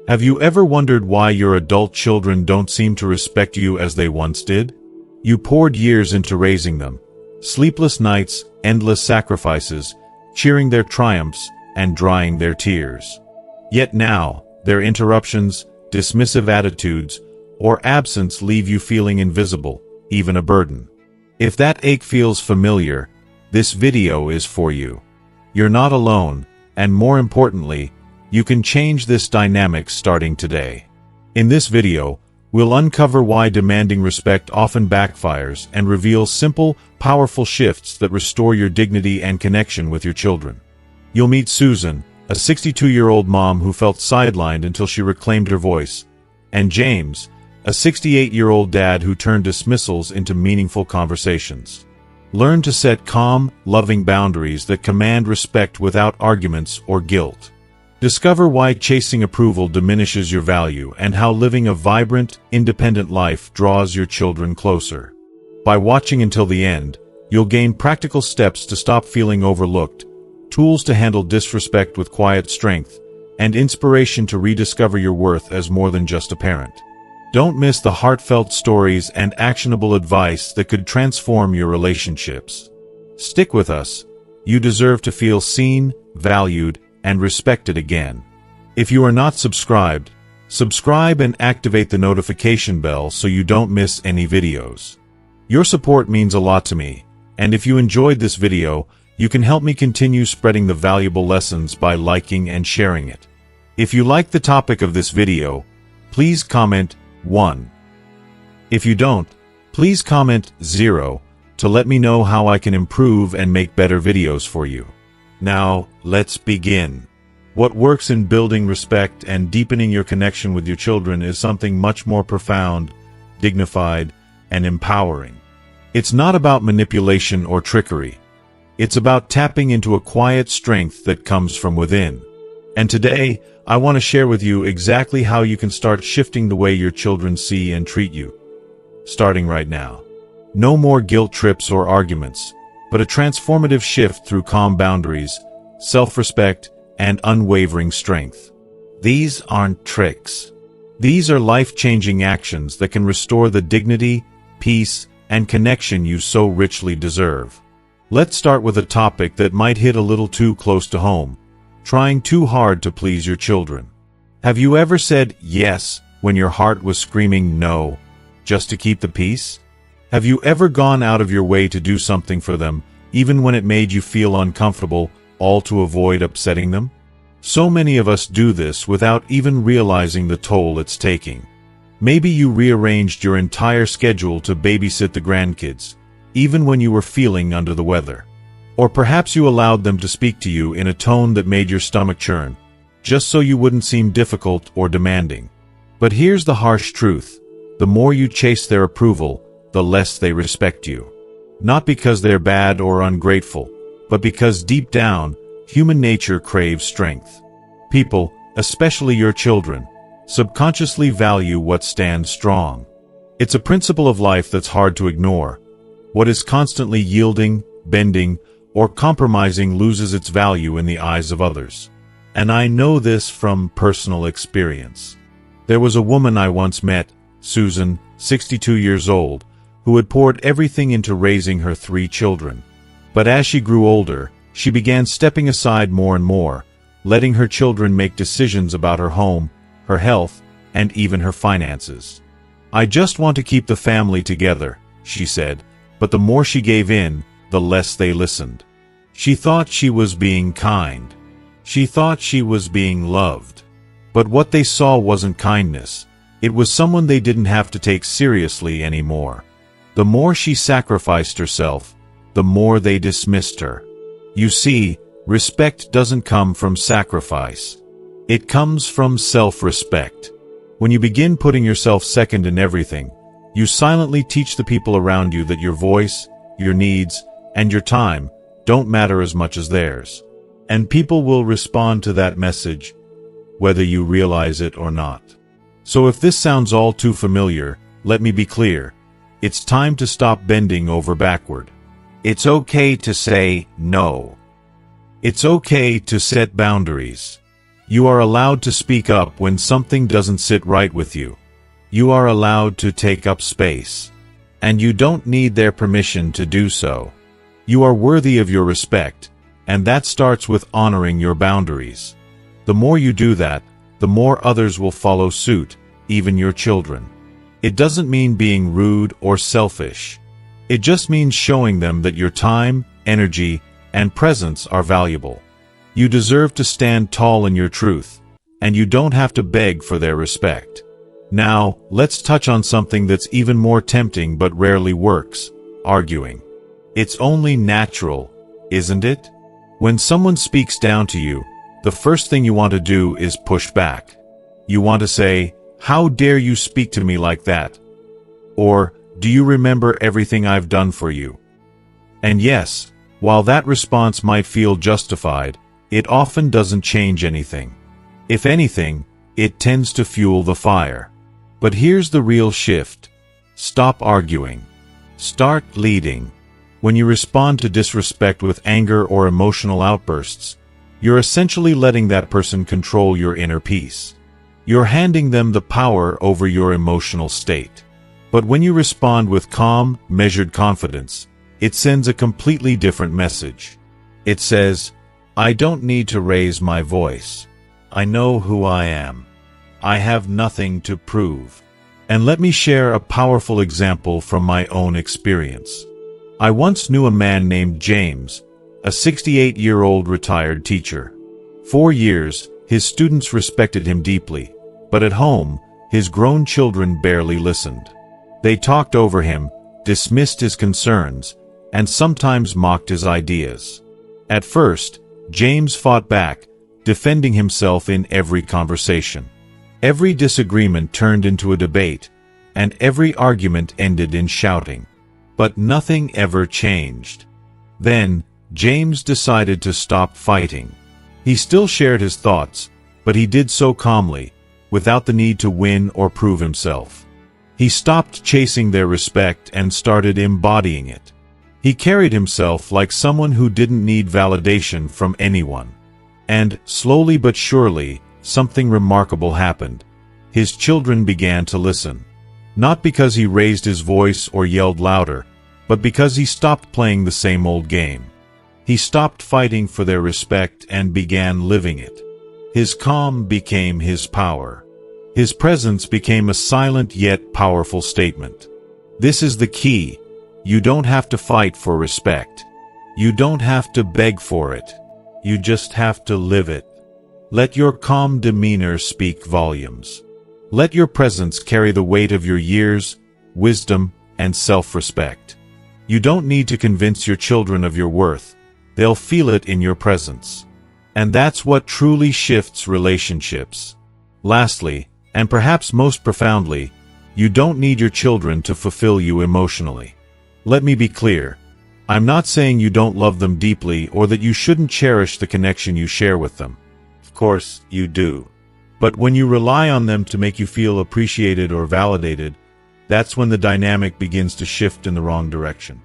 Have you ever wondered why your adult children don't seem to respect you as they once did? You poured years into raising them. Sleepless nights, endless sacrifices, cheering their triumphs, and drying their tears. Yet now, their interruptions, dismissive attitudes, or absence leave you feeling invisible, even a burden. If that ache feels familiar, this video is for you. You're not alone, and more importantly, you can change this dynamic starting today. In this video, we'll uncover why demanding respect often backfires and reveal simple, powerful shifts that restore your dignity and connection with your children. You'll meet Susan, a 62-year-old mom who felt sidelined until she reclaimed her voice, and James, a 68-year-old dad who turned dismissals into meaningful conversations. Learn to set calm, loving boundaries that command respect without arguments or guilt. Discover why chasing approval diminishes your value and how living a vibrant, independent life draws your children closer. By watching until the end, you'll gain practical steps to stop feeling overlooked, tools to handle disrespect with quiet strength, and inspiration to rediscover your worth as more than just a parent. Don't miss the heartfelt stories and actionable advice that could transform your relationships. Stick with us. You deserve to feel seen, valued, and respected again. If you are not subscribed, subscribe and activate the notification bell so you don't miss any videos. Your support means a lot to me, and if you enjoyed this video, you can help me continue spreading the valuable lessons by liking and sharing it. If you like the topic of this video, please comment 1. If you don't, please comment 0 to let me know how I can improve and make better videos for you. Now, let's begin. What works in building respect and deepening your connection with your children is something much more profound, dignified, and empowering. It's not about manipulation or trickery. It's about tapping into a quiet strength that comes from within. And today, I want to share with you exactly how you can start shifting the way your children see and treat you. Starting right now. No more guilt trips or arguments, but a transformative shift through calm boundaries, self-respect, and unwavering strength. These aren't tricks. These are life-changing actions that can restore the dignity, peace, and connection you so richly deserve. Let's start with a topic that might hit a little too close to home: trying too hard to please your children. Have you ever said yes when your heart was screaming no, just to keep the peace? Have you ever gone out of your way to do something for them, even when it made you feel uncomfortable, all to avoid upsetting them? So many of us do this without even realizing the toll it's taking. Maybe you rearranged your entire schedule to babysit the grandkids, even when you were feeling under the weather. Or perhaps you allowed them to speak to you in a tone that made your stomach churn, just so you wouldn't seem difficult or demanding. But here's the harsh truth: the more you chase their approval, the less they respect you. Not because they're bad or ungrateful, but because deep down, human nature craves strength. People, especially your children, subconsciously value what stands strong. It's a principle of life that's hard to ignore. What is constantly yielding, bending, or compromising loses its value in the eyes of others. And I know this from personal experience. There was a woman I once met, Susan, 62 years old, who had poured everything into raising her 3 children. But as she grew older, she began stepping aside more and more, letting her children make decisions about her home, her health, and even her finances. "I just want to keep the family together," she said, but the more she gave in, the less they listened. She thought she was being kind. She thought she was being loved. But what they saw wasn't kindness. It was someone they didn't have to take seriously anymore. The more she sacrificed herself, the more they dismissed her. You see, respect doesn't come from sacrifice. It comes from self-respect. When you begin putting yourself second in everything, you silently teach the people around you that your voice, your needs, and your time don't matter as much as theirs. And people will respond to that message, whether you realize it or not. So if this sounds all too familiar, let me be clear. It's time to stop bending over backward. It's okay to say no. It's okay to set boundaries. You are allowed to speak up when something doesn't sit right with you. You are allowed to take up space. And you don't need their permission to do so. You are worthy of your respect, and that starts with honoring your boundaries. The more you do that, the more others will follow suit, even your children. It doesn't mean being rude or selfish. It just means showing them that your time, energy, and presence are valuable. You deserve to stand tall in your truth, and you don't have to beg for their respect. Now, let's touch on something that's even more tempting but rarely works: arguing. It's only natural, isn't it? When someone speaks down to you, the first thing you want to do is push back. You want to say, "How dare you speak to me like that?" Or, "Do you remember everything I've done for you?" And yes, while that response might feel justified, it often doesn't change anything. If anything, it tends to fuel the fire. But here's the real shift. Stop arguing. Start leading. When you respond to disrespect with anger or emotional outbursts, you're essentially letting that person control your inner peace. You're handing them the power over your emotional state. But when you respond with calm, measured confidence, it sends a completely different message. It says, "I don't need to raise my voice. I know who I am. I have nothing to prove." And let me share a powerful example from my own experience. I once knew a man named James, a 68-year-old retired teacher. For years, his students respected him deeply, but at home, his grown children barely listened. They talked over him, dismissed his concerns, and sometimes mocked his ideas. At first, James fought back, defending himself in every conversation. Every disagreement turned into a debate, and every argument ended in shouting. But nothing ever changed. Then, James decided to stop fighting. He still shared his thoughts, but he did so calmly, without the need to win or prove himself. He stopped chasing their respect and started embodying it. He carried himself like someone who didn't need validation from anyone. And, slowly but surely, something remarkable happened. His children began to listen. Not because he raised his voice or yelled louder, but because he stopped playing the same old game. He stopped fighting for their respect and began living it. His calm became his power. His presence became a silent yet powerful statement. This is the key. You don't have to fight for respect. You don't have to beg for it. You just have to live it. Let your calm demeanor speak volumes. Let your presence carry the weight of your years, wisdom, and self-respect. You don't need to convince your children of your worth. They'll feel it in your presence. And that's what truly shifts relationships. Lastly, and perhaps most profoundly, you don't need your children to fulfill you emotionally. Let me be clear. I'm not saying you don't love them deeply or that you shouldn't cherish the connection you share with them. Of course, you do. But when you rely on them to make you feel appreciated or validated, that's when the dynamic begins to shift in the wrong direction.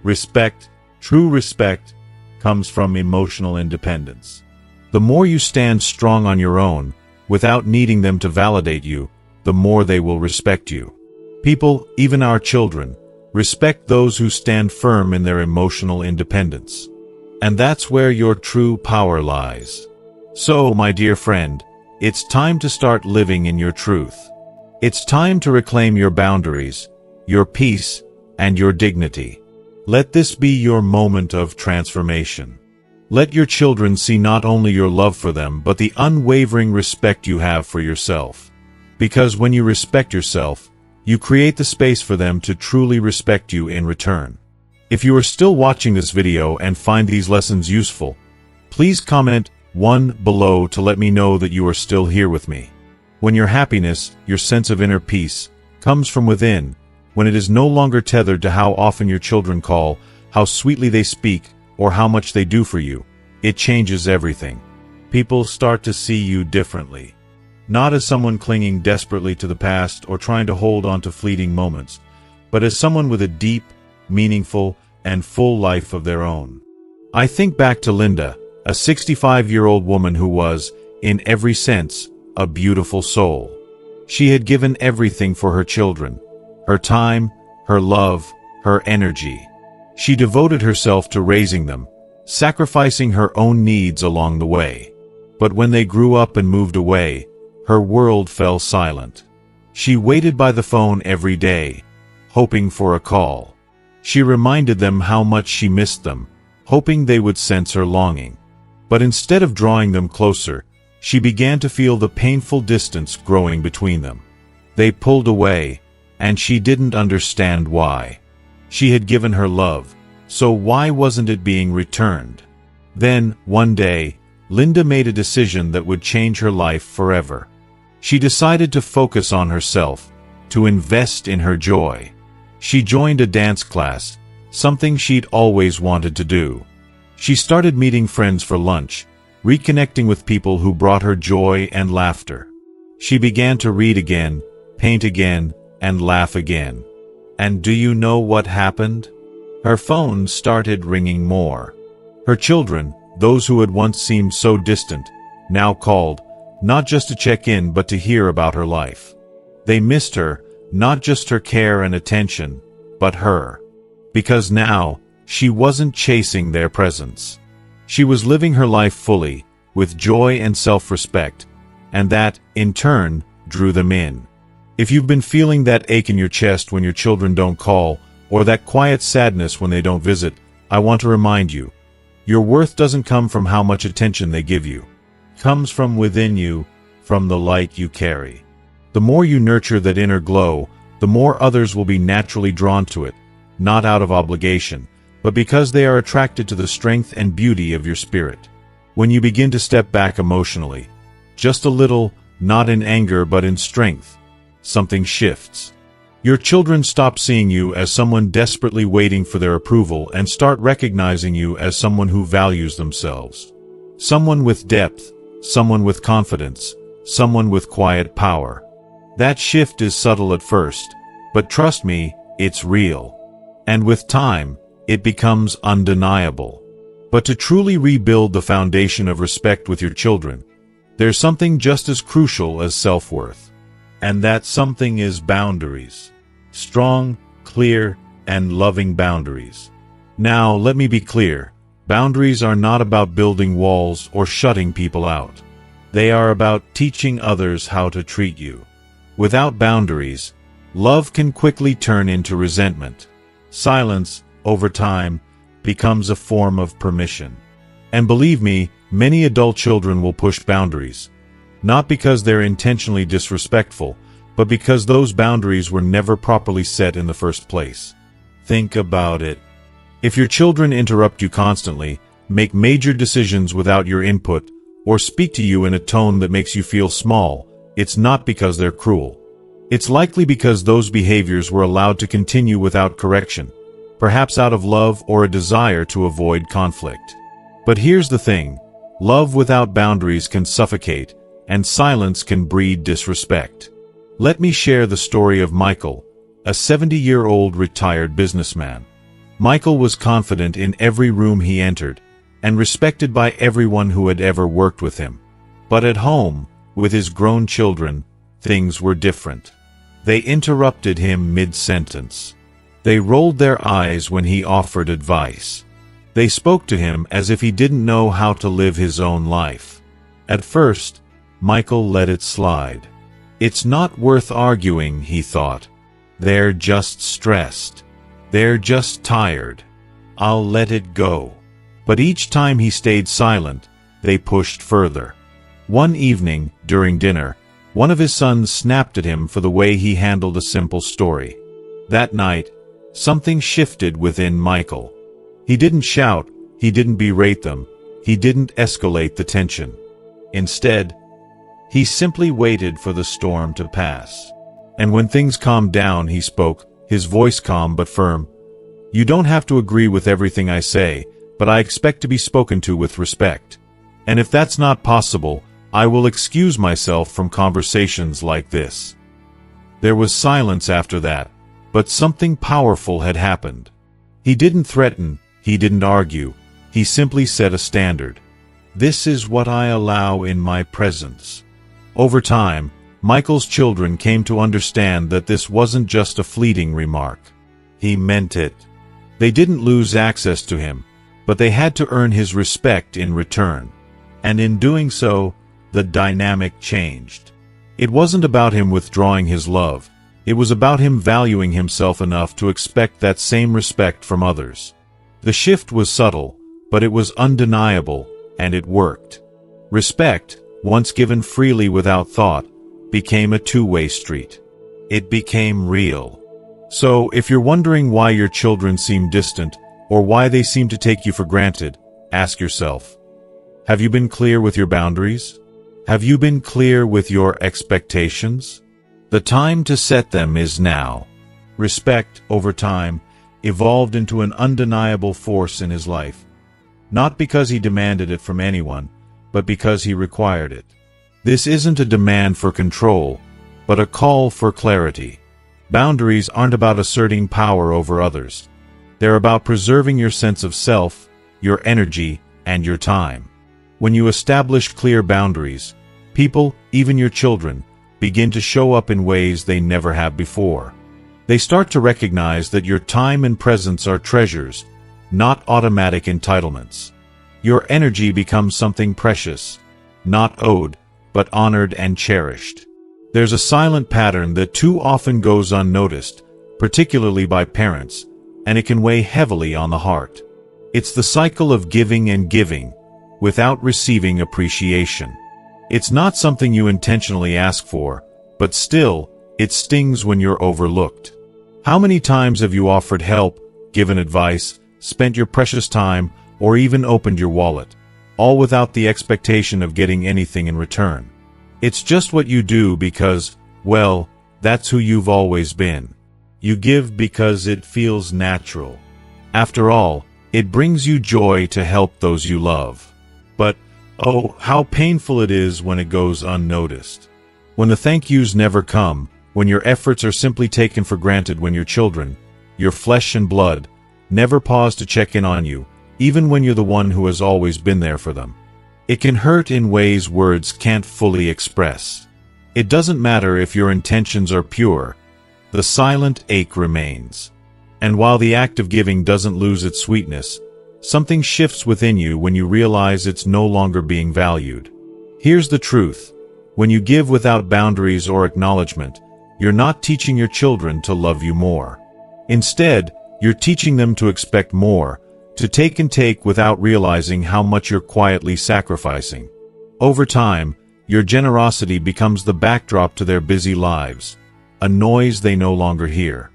Respect, true respect, comes from emotional independence. The more you stand strong on your own, without needing them to validate you, the more they will respect you. People, even our children, respect those who stand firm in their emotional independence. And that's where your true power lies. So, my dear friend, it's time to start living in your truth. It's time to reclaim your boundaries, your peace, and your dignity. Let this be your moment of transformation. Let your children see not only your love for them but the unwavering respect you have for yourself. Because when you respect yourself, you create the space for them to truly respect you in return. If you are still watching this video and find these lessons useful, please comment 1 below to let me know that you are still here with me. When your happiness, your sense of inner peace, comes from within, when it is no longer tethered to how often your children call, how sweetly they speak, or how much they do for you, it changes everything. People start to see you differently. Not as someone clinging desperately to the past or trying to hold on to fleeting moments, but as someone with a deep, meaningful, and full life of their own. I think back to Linda, a 65-year-old woman who was, in every sense, a beautiful soul. She had given everything for her children, her time, her love, her energy. She devoted herself to raising them, sacrificing her own needs along the way. But when they grew up and moved away, her world fell silent. She waited by the phone every day, hoping for a call. She reminded them how much she missed them, hoping they would sense her longing. But instead of drawing them closer, she began to feel the painful distance growing between them. They pulled away, and she didn't understand why. She had given her love, so why wasn't it being returned? Then, one day, Linda made a decision that would change her life forever. She decided to focus on herself, to invest in her joy. She joined a dance class, something she'd always wanted to do. She started meeting friends for lunch, reconnecting with people who brought her joy and laughter. She began to read again, paint again, and laugh again. And do you know what happened? Her phone started ringing more. Her children, those who had once seemed so distant, now called, not just to check in but to hear about her life. They missed her, not just her care and attention, but her. Because now, she wasn't chasing their presence. She was living her life fully, with joy and self-respect, and that, in turn, drew them in. If you've been feeling that ache in your chest when your children don't call, or that quiet sadness when they don't visit, I want to remind you, your worth doesn't come from how much attention they give you. It comes from within you, from the light you carry. The more you nurture that inner glow, the more others will be naturally drawn to it, not out of obligation, but because they are attracted to the strength and beauty of your spirit. When you begin to step back emotionally, just a little, not in anger but in strength, something shifts. Your children stop seeing you as someone desperately waiting for their approval and start recognizing you as someone who values themselves. Someone with depth, someone with confidence, someone with quiet power. That shift is subtle at first, but trust me, it's real. And with time, it becomes undeniable. But to truly rebuild the foundation of respect with your children, there's something just as crucial as self-worth. And that something is boundaries. Strong, clear, and loving boundaries. Now, let me be clear. Boundaries are not about building walls or shutting people out. They are about teaching others how to treat you. Without boundaries, love can quickly turn into resentment. Silence, over time, becomes a form of permission. And believe me, many adult children will push boundaries. Not because they're intentionally disrespectful, but because those boundaries were never properly set in the first place. Think about it. If your children interrupt you constantly, make major decisions without your input, or speak to you in a tone that makes you feel small, it's not because they're cruel. It's likely because those behaviors were allowed to continue without correction, perhaps out of love or a desire to avoid conflict. But here's the thing, love without boundaries can suffocate, and silence can breed disrespect. Let me share the story of Michael, a 70-year-old retired businessman. Michael was confident in every room he entered, and respected by everyone who had ever worked with him. But at home, with his grown children, things were different. They interrupted him mid-sentence. They rolled their eyes when he offered advice. They spoke to him as if he didn't know how to live his own life. At first, Michael let it slide. It's not worth arguing, he thought. They're just stressed. They're just tired. I'll let it go. But each time he stayed silent, they pushed further. One evening, during dinner, one of his sons snapped at him for the way he handled a simple story. That night, something shifted within Michael. He didn't shout, he didn't berate them, he didn't escalate the tension. Instead, he simply waited for the storm to pass. And when things calmed down, he spoke, his voice calm but firm. You don't have to agree with everything I say, but I expect to be spoken to with respect. And if that's not possible, I will excuse myself from conversations like this. There was silence after that, but something powerful had happened. He didn't threaten, he didn't argue, he simply set a standard. This is what I allow in my presence. Over time, Michael's children came to understand that this wasn't just a fleeting remark. He meant it. They didn't lose access to him, but they had to earn his respect in return. And in doing so, the dynamic changed. It wasn't about him withdrawing his love. It was about him valuing himself enough to expect that same respect from others. The shift was subtle, but it was undeniable, and it worked. Respect, once given freely without thought, became a two-way street. It became real. So, if you're wondering why your children seem distant, or why they seem to take you for granted, ask yourself, have you been clear with your boundaries? Have you been clear with your expectations? The time to set them is now. Respect, over time, evolved into an undeniable force in his life. Not because he demanded it from anyone, but because he required it. This isn't a demand for control, but a call for clarity. Boundaries aren't about asserting power over others. They're about preserving your sense of self, your energy, and your time. When you establish clear boundaries, people, even your children, begin to show up in ways they never have before. They start to recognize that your time and presence are treasures, not automatic entitlements. Your energy becomes something precious, not owed, but honored and cherished. There's a silent pattern that too often goes unnoticed, particularly by parents, and it can weigh heavily on the heart. It's the cycle of giving and giving, without receiving appreciation. It's not something you intentionally ask for, but still, it stings when you're overlooked. How many times have you offered help, given advice, spent your precious time, or even opened your wallet, all without the expectation of getting anything in return? It's just what you do because, well, that's who you've always been. You give because it feels natural. After all, it brings you joy to help those you love. But, oh, how painful it is when it goes unnoticed. When the thank yous never come, when your efforts are simply taken for granted, when your children, your flesh and blood, never pause to check in on you, even when you're the one who has always been there for them. It can hurt in ways words can't fully express. It doesn't matter if your intentions are pure, the silent ache remains. And while the act of giving doesn't lose its sweetness, something shifts within you when you realize it's no longer being valued. Here's the truth. When you give without boundaries or acknowledgement, you're not teaching your children to love you more. Instead, you're teaching them to expect more, to take and take without realizing how much you're quietly sacrificing. Over time, your generosity becomes the backdrop to their busy lives, a noise they no longer hear.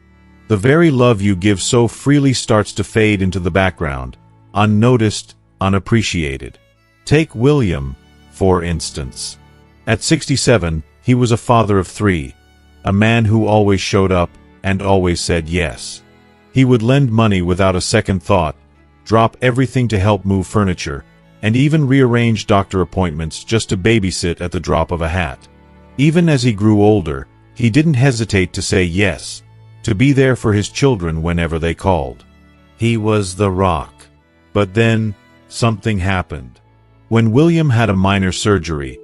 The very love you give so freely starts to fade into the background, unnoticed, unappreciated. Take William, for instance. At 67, he was a father of 3, a man who always showed up and always said yes. He would lend money without a second thought, drop everything to help move furniture, and even rearrange doctor appointments just to babysit at the drop of a hat. Even as he grew older, he didn't hesitate to say yes, to be there for his children whenever they called. He was the rock. But then, something happened. When William had a minor surgery,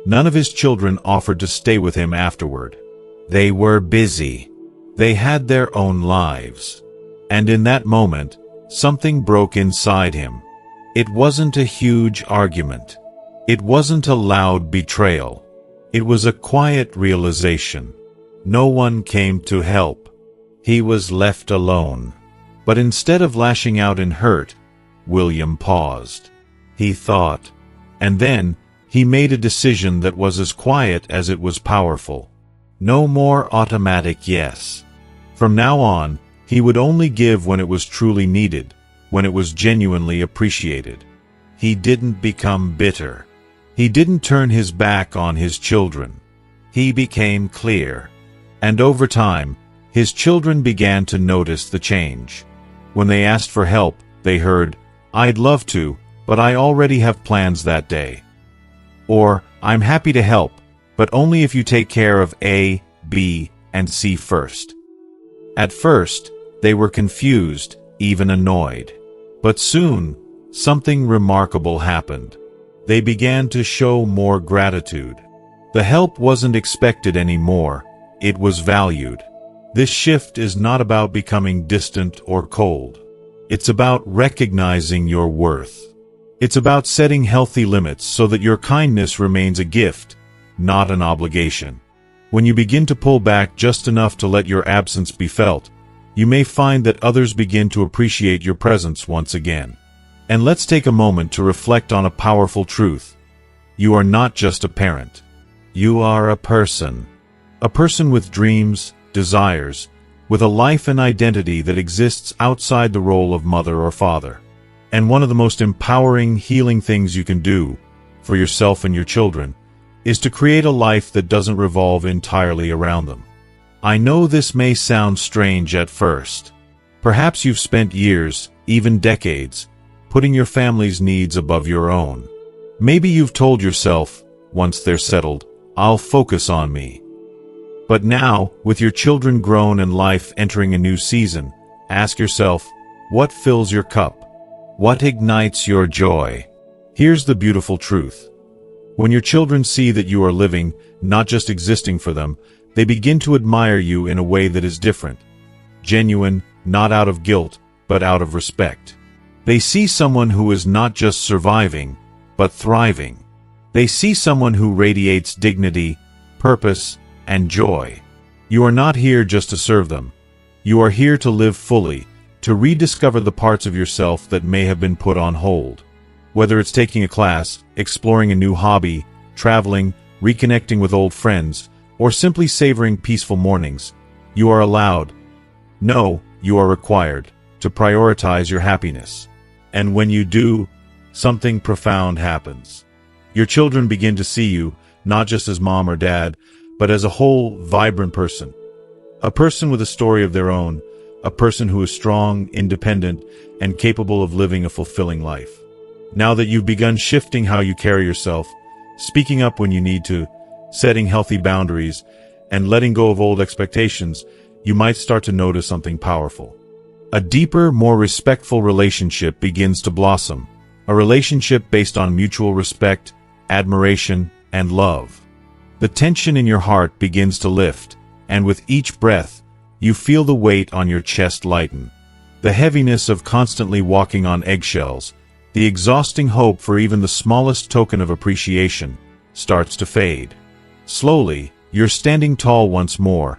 none of his children offered to stay with him afterward. They were busy. They had their own lives. And in that moment, something broke inside him. It wasn't a huge argument. It wasn't a loud betrayal. It was a quiet realization. No one came to help. He was left alone. But instead of lashing out in hurt, William paused. He thought. And then, he made a decision that was as quiet as it was powerful. No more automatic yes. From now on, he would only give when it was truly needed, when it was genuinely appreciated. He didn't become bitter. He didn't turn his back on his children. He became clear. And over time, his children began to notice the change. When they asked for help, they heard, "I'd love to, but I already have plans that day." Or, "I'm happy to help, but only if you take care of A, B, and C first." At first, they were confused, even annoyed. But soon, something remarkable happened. They began to show more gratitude. The help wasn't expected anymore, it was valued. This shift is not about becoming distant or cold. It's about recognizing your worth. It's about setting healthy limits so that your kindness remains a gift, not an obligation. When you begin to pull back just enough to let your absence be felt, you may find that others begin to appreciate your presence once again. And let's take a moment to reflect on a powerful truth. You are not just a parent. You are a person. A person with dreams, desires, with a life and identity that exists outside the role of mother or father. And one of the most empowering, healing things you can do for yourself and your children is to create a life that doesn't revolve entirely around them. I know this may sound strange at first. Perhaps you've spent years, even decades, putting your family's needs above your own. Maybe you've told yourself, once they're settled, I'll focus on me. But now, with your children grown and life entering a new season, ask yourself, what fills your cup? What ignites your joy? Here's the beautiful truth. When your children see that you are living, not just existing for them, they begin to admire you in a way that is different. Genuine, not out of guilt, but out of respect. They see someone who is not just surviving, but thriving. They see someone who radiates dignity, purpose, and joy. You are not here just to serve them. You are here to live fully, to rediscover the parts of yourself that may have been put on hold. Whether it's taking a class, exploring a new hobby, traveling, reconnecting with old friends, or simply savoring peaceful mornings, you are allowed, no, you are required, to prioritize your happiness. And when you do, something profound happens. Your children begin to see you, not just as mom or dad, but as a whole, vibrant person. A person with a story of their own, a person who is strong, independent, and capable of living a fulfilling life. Now that you've begun shifting how you carry yourself, speaking up when you need to, setting healthy boundaries, and letting go of old expectations, you might start to notice something powerful. A deeper, more respectful relationship begins to blossom, a relationship based on mutual respect, admiration, and love. The tension in your heart begins to lift, and with each breath, you feel the weight on your chest lighten. The heaviness of constantly walking on eggshells, the exhausting hope for even the smallest token of appreciation, starts to fade. Slowly, you're standing tall once more,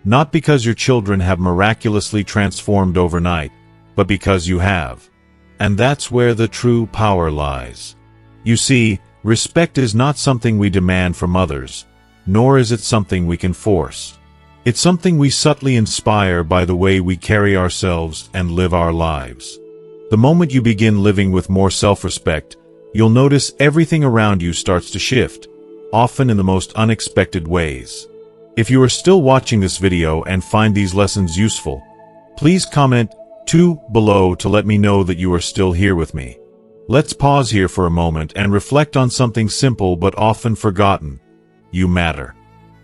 not because your children have miraculously transformed overnight, but because you have. And that's where the true power lies. You see, respect is not something we demand from others, nor is it something we can force. It's something we subtly inspire by the way we carry ourselves and live our lives. The moment you begin living with more self-respect, you'll notice everything around you starts to shift, often in the most unexpected ways. If you are still watching this video and find these lessons useful, please comment 2 below to let me know that you are still here with me. Let's pause here for a moment and reflect on something simple but often forgotten. You matter.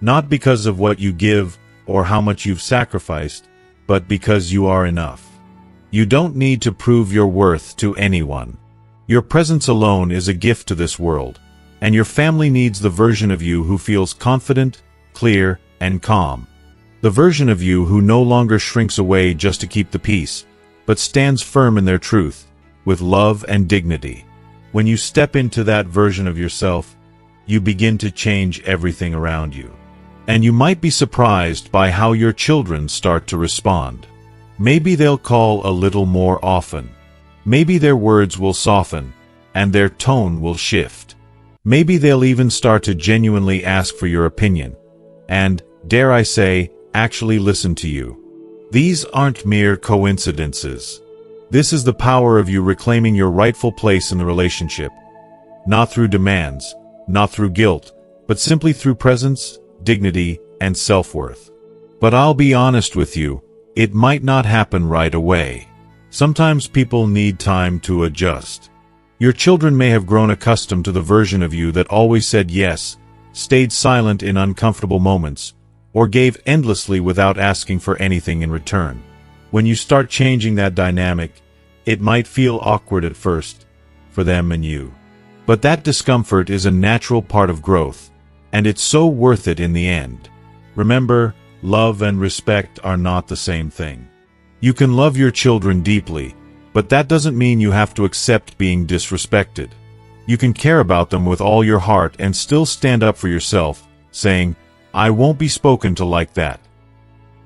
Not because of what you give or how much you've sacrificed, but because you are enough. You don't need to prove your worth to anyone. Your presence alone is a gift to this world, and your family needs the version of you who feels confident, clear, and calm. The version of you who no longer shrinks away just to keep the peace, but stands firm in their truth, with love and dignity. When you step into that version of yourself, you begin to change everything around you. And you might be surprised by how your children start to respond. Maybe they'll call a little more often. Maybe their words will soften, and their tone will shift. Maybe they'll even start to genuinely ask for your opinion, and, dare I say, actually listen to you. These aren't mere coincidences. This is the power of you reclaiming your rightful place in the relationship. Not through demands, not through guilt, but simply through presence, dignity, and self-worth. But I'll be honest with you, it might not happen right away. Sometimes people need time to adjust. Your children may have grown accustomed to the version of you that always said yes, stayed silent in uncomfortable moments, or gave endlessly without asking for anything in return. When you start changing that dynamic, it might feel awkward at first, for them and you. But that discomfort is a natural part of growth, and it's so worth it in the end. Remember, love and respect are not the same thing. You can love your children deeply, but that doesn't mean you have to accept being disrespected. You can care about them with all your heart and still stand up for yourself, saying, "I won't be spoken to like that."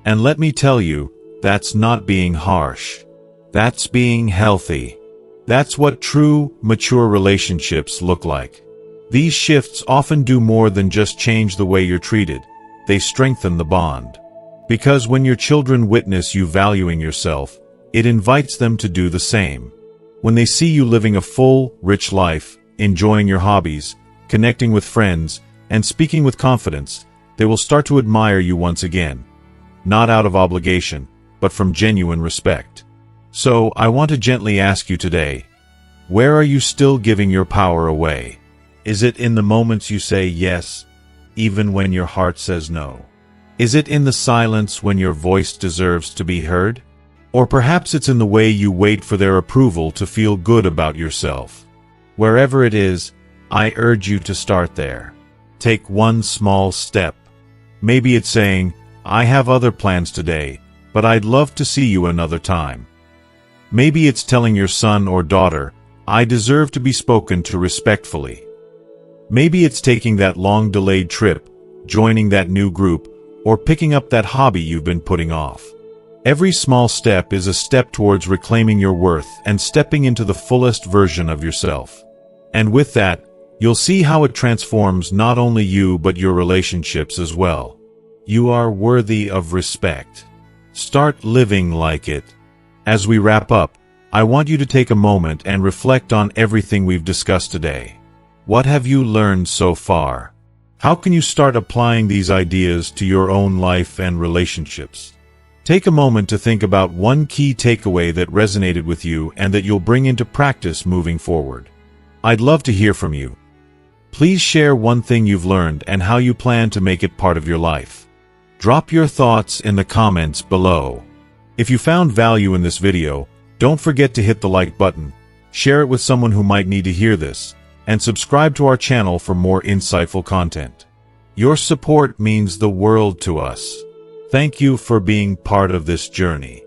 And let me tell you, that's not being harsh. That's being healthy. That's what true, mature relationships look like. These shifts often do more than just change the way you're treated. They strengthen the bond. Because when your children witness you valuing yourself, it invites them to do the same. When they see you living a full, rich life, enjoying your hobbies, connecting with friends, and speaking with confidence, they will start to admire you once again. Not out of obligation, but from genuine respect. So, I want to gently ask you today, where are you still giving your power away? Is it in the moments you say yes, even when your heart says no? Is it in the silence when your voice deserves to be heard? Or perhaps it's in the way you wait for their approval to feel good about yourself. Wherever it is, I urge you to start there. Take one small step. Maybe it's saying, "I have other plans today, but I'd love to see you another time." Maybe it's telling your son or daughter, "I deserve to be spoken to respectfully." Maybe it's taking that long-delayed trip, joining that new group, or picking up that hobby you've been putting off. Every small step is a step towards reclaiming your worth and stepping into the fullest version of yourself. And with that, you'll see how it transforms not only you but your relationships as well. You are worthy of respect. Start living like it. As we wrap up, I want you to take a moment and reflect on everything we've discussed today. What have you learned so far? How can you start applying these ideas to your own life and relationships? Take a moment to think about one key takeaway that resonated with you and that you'll bring into practice moving forward. I'd love to hear from you. Please share one thing you've learned and how you plan to make it part of your life. Drop your thoughts in the comments below. If you found value in this video, don't forget to hit the like button, share it with someone who might need to hear this, and subscribe to our channel for more insightful content. Your support means the world to us. Thank you for being part of this journey.